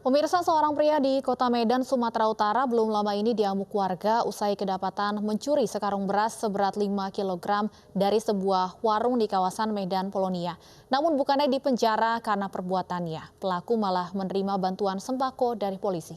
Pemirsa, seorang pria di Kota Medan, Sumatera Utara belum lama ini diamuk warga usai kedapatan mencuri sekarung beras seberat 5 kg dari sebuah warung di kawasan Medan Polonia. Namun bukannya dipenjara karena perbuatannya, pelaku malah menerima bantuan sembako dari polisi.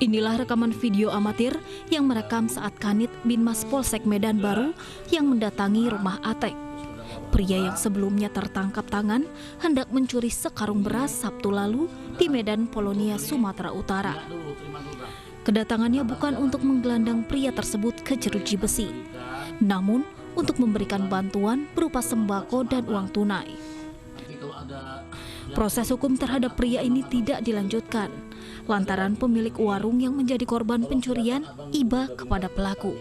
Inilah rekaman video amatir yang merekam saat Kanit Binmas Polsek Medan Baru yang mendatangi rumah Atek. Pria yang sebelumnya tertangkap tangan hendak mencuri sekarung beras Sabtu lalu di Medan Polonia, Sumatera Utara. Kedatangannya bukan untuk menggelandang pria tersebut ke jeruji besi, namun untuk memberikan bantuan berupa sembako dan uang tunai. Proses hukum terhadap pria ini tidak dilanjutkan lantaran pemilik warung yang menjadi korban pencurian iba kepada pelaku.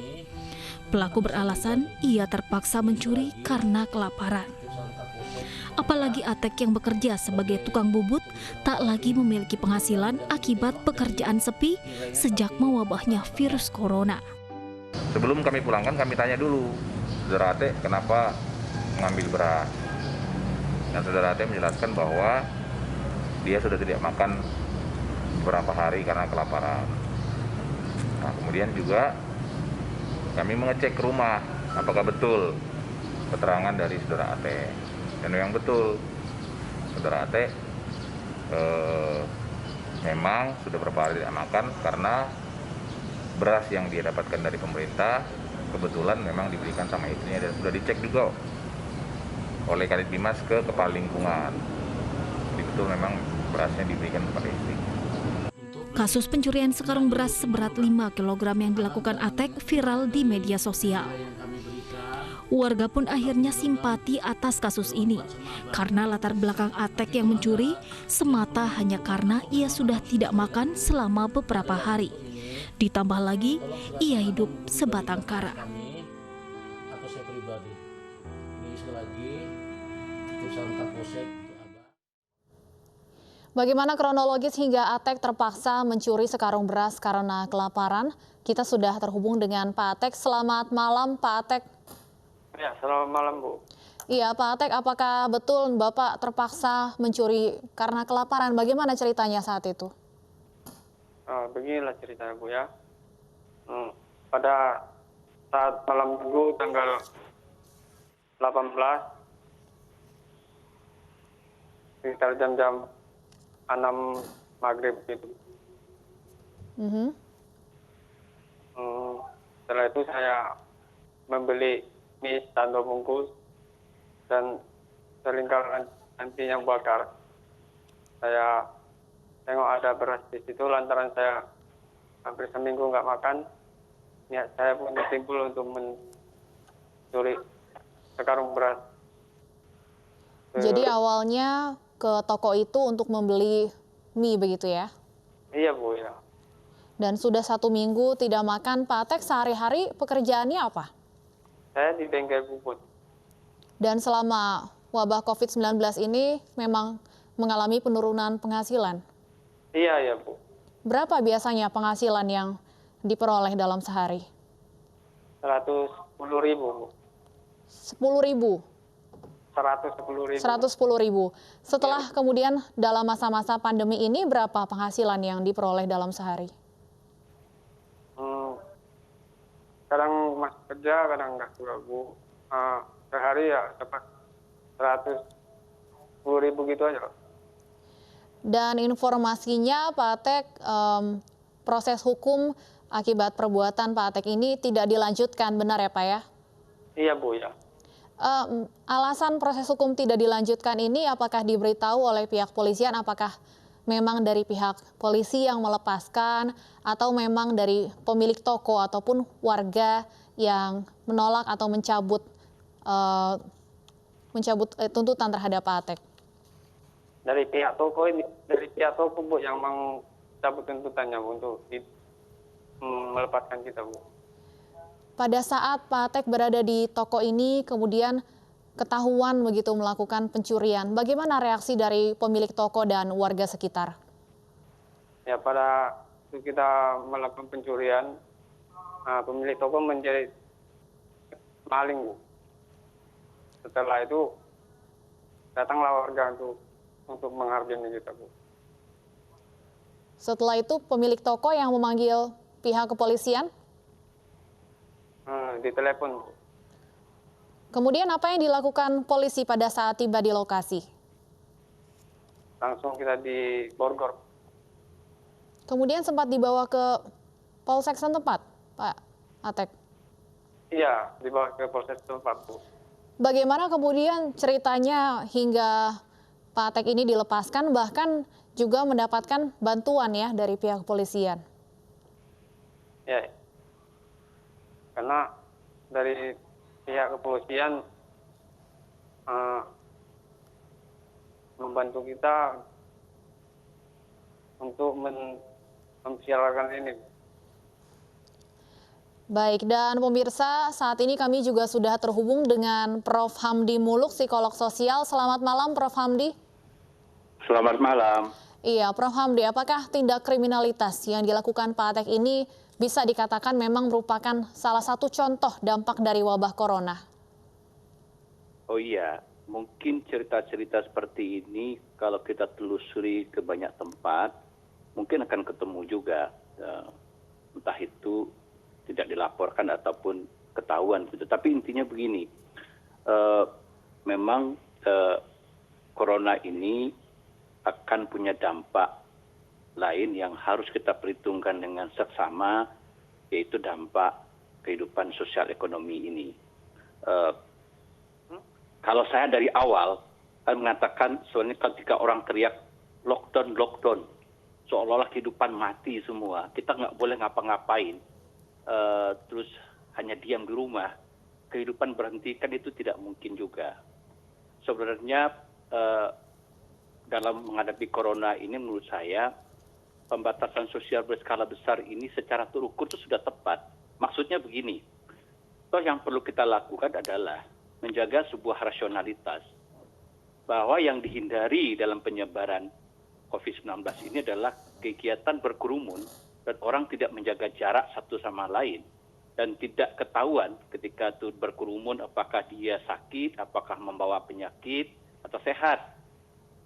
Pelaku beralasan ia terpaksa mencuri karena kelaparan. Apalagi Atek yang bekerja sebagai tukang bubut tak lagi memiliki penghasilan akibat pekerjaan sepi sejak mewabahnya virus corona. Sebelum kami pulangkan, kami tanya dulu, saudara Atek kenapa mengambil beras. Dan saudara Atek menjelaskan bahwa dia sudah tidak makan beberapa hari karena kelaparan. Nah, kemudian juga kami mengecek ke rumah apakah betul keterangan dari saudara Atek. Dan yang betul, saudara Atek memang sudah beberapa hari tidak makan karena beras yang dia dapatkan dari pemerintah kebetulan memang diberikan sama istrinya dan sudah dicek juga oleh Kanit Binmas ke Kepala Lingkungan. Jadi betul memang berasnya diberikan kepada istri. Kasus pencurian sekarung beras seberat 5 kg yang dilakukan Atek viral di media sosial. Warga pun akhirnya simpati atas kasus ini karena latar belakang Atek yang mencuri semata hanya karena ia sudah tidak makan selama beberapa hari. Ditambah lagi, ia hidup sebatang kara. Atau saya pribadi, ini sekali lagi keputusan Kapolsek. Bagaimana kronologis hingga Atek terpaksa mencuri sekarung beras karena kelaparan? Kita sudah terhubung dengan Pak Atek. Selamat malam, Pak Atek. Ya, selamat malam, Bu. Iya, Pak Atek, apakah betul Bapak terpaksa mencuri karena kelaparan? Bagaimana ceritanya saat itu? Beginilah ceritanya, Bu, ya. Pada saat malam Minggu tanggal 18, sekitar jam-jam 6 maghrib gitu. Setelah itu saya membeli mie 1 bungkus dan selingkar anti yang bakar. Saya tengok ada beras di situ, lantaran saya hampir seminggu nggak makan. Niat saya pun timbul untuk mencuri sekarung beras. Jadi awalnya ke toko itu untuk membeli mie begitu ya? Iya, Bu, ya. Dan sudah 1 minggu tidak makan, Pak Atek sehari-hari pekerjaannya apa? Saya di bengkel bubut. Dan selama wabah COVID-19 ini memang mengalami penurunan penghasilan? Iya, ya, Bu. Berapa biasanya penghasilan yang diperoleh dalam sehari? 110.000, Bu. 10.000? 110.000. 110.000. Setelah kemudian dalam masa-masa pandemi ini berapa penghasilan yang diperoleh dalam sehari? Kadang masuk kerja, kadang nggak juga, Bu. Sehari ya dapat 110.000 gitu aja. Dan informasinya Pak Atek, proses hukum akibat perbuatan Pak Atek ini tidak dilanjutkan, benar ya Pak ya? Iya, Bu, ya. Alasan proses hukum tidak dilanjutkan ini apakah diberitahu oleh pihak polisian, apakah memang dari pihak polisi yang melepaskan atau memang dari pemilik toko ataupun warga yang menolak atau mencabut tuntutan terhadap Pak Atek? Dari pihak toko ini, dari pihak toko, Bu, yang mencabut tuntutannya, Bu, untuk melepaskan kita, Bu. Pada saat Pak Atek berada di toko ini kemudian ketahuan begitu melakukan pencurian, bagaimana reaksi dari pemilik toko dan warga sekitar? Ya, pada waktu kita melakukan pencurian, pemilik toko menjadi maling, Bu. setelah itu datanglah warga untuk mengharbin kita, Bu. Setelah itu pemilik toko yang memanggil pihak kepolisian? Di telepon, Bu. Kemudian apa yang dilakukan polisi pada saat tiba di lokasi? Langsung kita di Borgor. Kemudian sempat dibawa ke Polsek setempat, Pak Atek? Iya, dibawa ke Polsek setempat, Bu. Bagaimana kemudian ceritanya hingga Pak Atek ini dilepaskan, bahkan juga mendapatkan bantuan ya dari pihak kepolisian? Ya, karena dari pihak kepolisian membantu kita untuk memvialkan ini. Baik, dan pemirsa, saat ini kami juga sudah terhubung dengan Prof. Hamdi Muluk, psikolog sosial. Selamat malam, Prof. Hamdi. Selamat malam. Iya, Prof. Hamdi, apakah tindak kriminalitas yang dilakukan Pak Atek ini bisa dikatakan memang merupakan salah satu contoh dampak dari wabah corona? Oh iya, mungkin cerita-cerita seperti ini kalau kita telusuri ke banyak tempat, mungkin akan ketemu juga. Entah itu tidak dilaporkan ataupun ketahuan. Tapi intinya begini, memang corona ini akan punya dampak lain yang harus kita perhitungkan dengan seksama, yaitu dampak kehidupan sosial ekonomi ini. Kalau saya dari awal mengatakan soalnya ketika orang teriak lockdown, lockdown, seolah-olah kehidupan mati semua, kita nggak boleh ngapa-ngapain, terus hanya diam di rumah, kehidupan berhenti, kan itu tidak mungkin juga. Sebenarnya dalam menghadapi corona ini menurut saya pembatasan sosial berskala besar ini secara terukur itu sudah tepat. Maksudnya begini, toh yang perlu kita lakukan adalah menjaga sebuah rasionalitas bahwa yang dihindari dalam penyebaran COVID-19 ini adalah kegiatan berkerumun dan orang tidak menjaga jarak satu sama lain dan tidak ketahuan ketika itu berkerumun apakah dia sakit, apakah membawa penyakit atau sehat,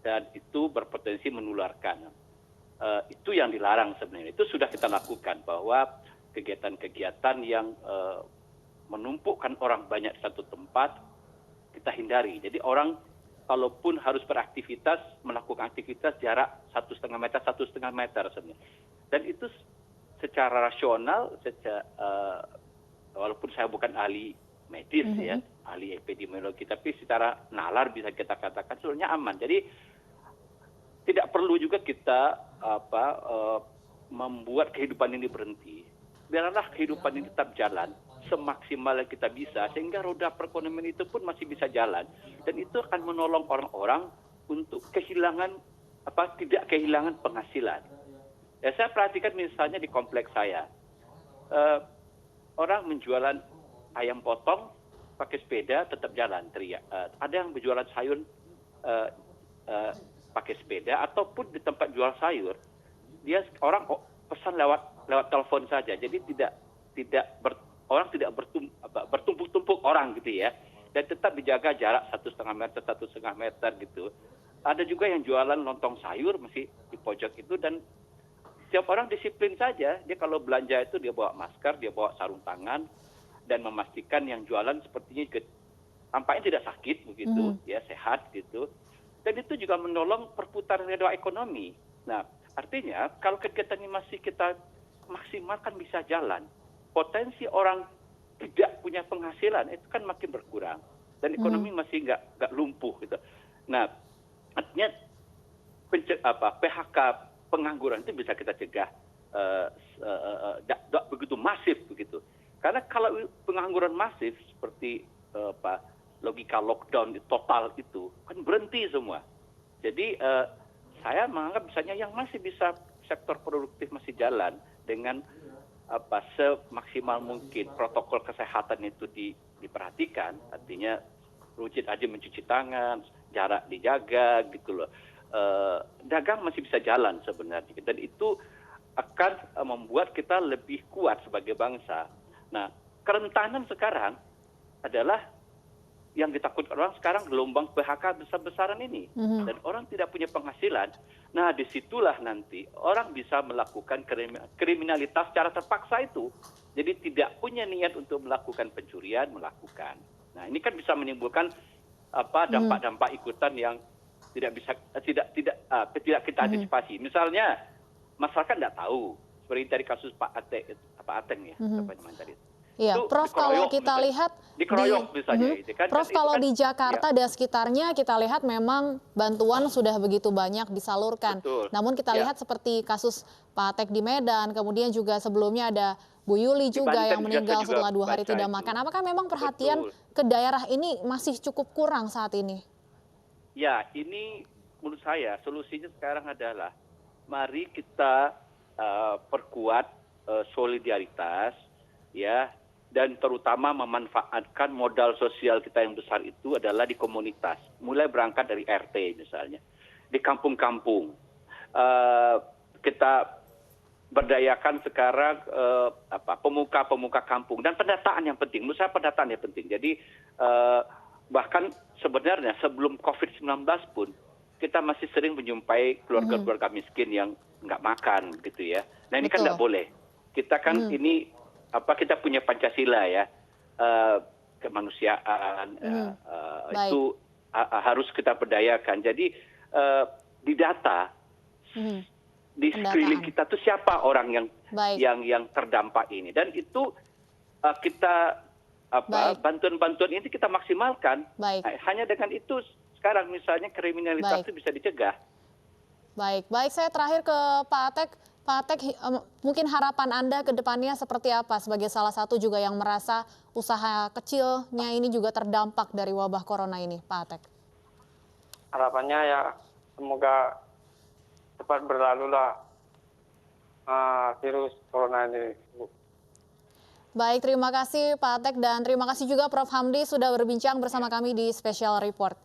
dan itu berpotensi menularkan. Itu yang dilarang sebenarnya. Itu sudah kita lakukan, bahwa kegiatan-kegiatan yang menumpukan orang banyak di satu tempat kita hindari. Jadi orang kalaupun harus beraktivitas, melakukan aktivitas jarak 1,5 meter, 1,5 meter sebenarnya. Dan itu secara rasional, walaupun saya bukan ahli medis ya, ahli epidemiologi, tapi secara nalar bisa kita katakan sebenarnya aman. Jadi tidak perlu juga kita membuat kehidupan ini berhenti. Biarlah kehidupan ini tetap jalan semaksimal yang kita bisa, sehingga roda perekonomian itu pun masih bisa jalan, dan itu akan menolong orang-orang untuk tidak kehilangan penghasilan. Ya, saya perhatikan misalnya di kompleks saya, orang menjualan ayam potong pakai sepeda tetap jalan teriak. Ada yang berjualan sayur pakai sepeda, ataupun di tempat jual sayur orang pesan lewat telepon saja. Jadi orang tidak bertumpuk-tumpuk orang gitu ya, dan tetap dijaga jarak 1,5 meter, 1,5 meter gitu. Ada juga yang jualan lontong sayur masih di pojok itu, dan setiap orang disiplin saja. Dia kalau belanja itu dia bawa masker, dia bawa sarung tangan, dan memastikan yang jualan sepertinya tampaknya tidak sakit begitu, ya sehat gitu. Dan itu juga menolong perputaran roda ekonomi. Nah, artinya kalau kegiatan ini masih kita maksimalkan bisa jalan, potensi orang tidak punya penghasilan itu kan makin berkurang, dan ekonomi masih nggak lumpuh gitu. Nah, artinya PHK, pengangguran itu bisa kita cegah tidak begitu masif begitu. Karena kalau pengangguran masif seperti logika lockdown total itu kan berhenti semua. Jadi saya menganggap misalnya yang masih bisa sektor produktif masih jalan dengan semaksimal mungkin protokol kesehatan itu diperhatikan, artinya rajin aja mencuci tangan, jarak dijaga gitu loh. Dagang masih bisa jalan sebenarnya, dan itu akan membuat kita lebih kuat sebagai bangsa. Nah, kerentanan sekarang adalah yang ditakutkan orang sekarang gelombang PHK besar-besaran ini. Dan orang tidak punya penghasilan. Nah, disitulah nanti orang bisa melakukan kriminalitas secara terpaksa itu. Jadi tidak punya niat untuk melakukan pencurian, melakukan. Nah, ini kan bisa menimbulkan dampak-dampak ikutan yang tidak kita antisipasi. Misalnya masyarakat tidak tahu, seperti dari kasus Pak Ateng ya, apa namanya tadi. Iya, Prof, kalau kita lihat dikeroyok misalnya, Prof, kalau di Jakarta dan sekitarnya kita lihat memang bantuan sudah begitu banyak disalurkan. Betul. Namun kita lihat seperti kasus Pak Atek di Medan, kemudian juga sebelumnya ada Bu Yuli juga yang meninggal setelah 2 hari tidak makan. Apakah memang perhatian ke daerah ini masih cukup kurang saat ini? Ya, ini menurut saya solusinya sekarang adalah mari kita perkuat solidaritas, ya, dan terutama memanfaatkan modal sosial kita yang besar itu adalah di komunitas. Mulai berangkat dari RT misalnya, di kampung-kampung. Kita berdayakan sekarang pemuka-pemuka kampung dan pendataan yang penting. Menurut saya pendataan yang penting. Jadi bahkan sebenarnya sebelum COVID-19 pun kita masih sering menjumpai keluarga-keluarga miskin yang nggak makan gitu ya. Nah ini kan nggak boleh. Kita kan ini kita punya Pancasila ya, kemanusiaan itu harus kita berdayakan. Jadi di data di sekeliling kita tuh siapa orang yang terdampak ini, dan itu kita bantuan-bantuan ini kita maksimalkan. Hanya dengan itu sekarang misalnya kriminalitas itu bisa dicegah. Baik, saya terakhir ke Pak Atek. Pak Atek, mungkin harapan Anda ke depannya seperti apa sebagai salah satu juga yang merasa usaha kecilnya ini juga terdampak dari wabah corona ini, Pak Atek? Harapannya ya semoga cepat berlalulah virus corona ini. Baik, terima kasih Pak Atek dan terima kasih juga Prof Hamdi sudah berbincang bersama kami di Special Report.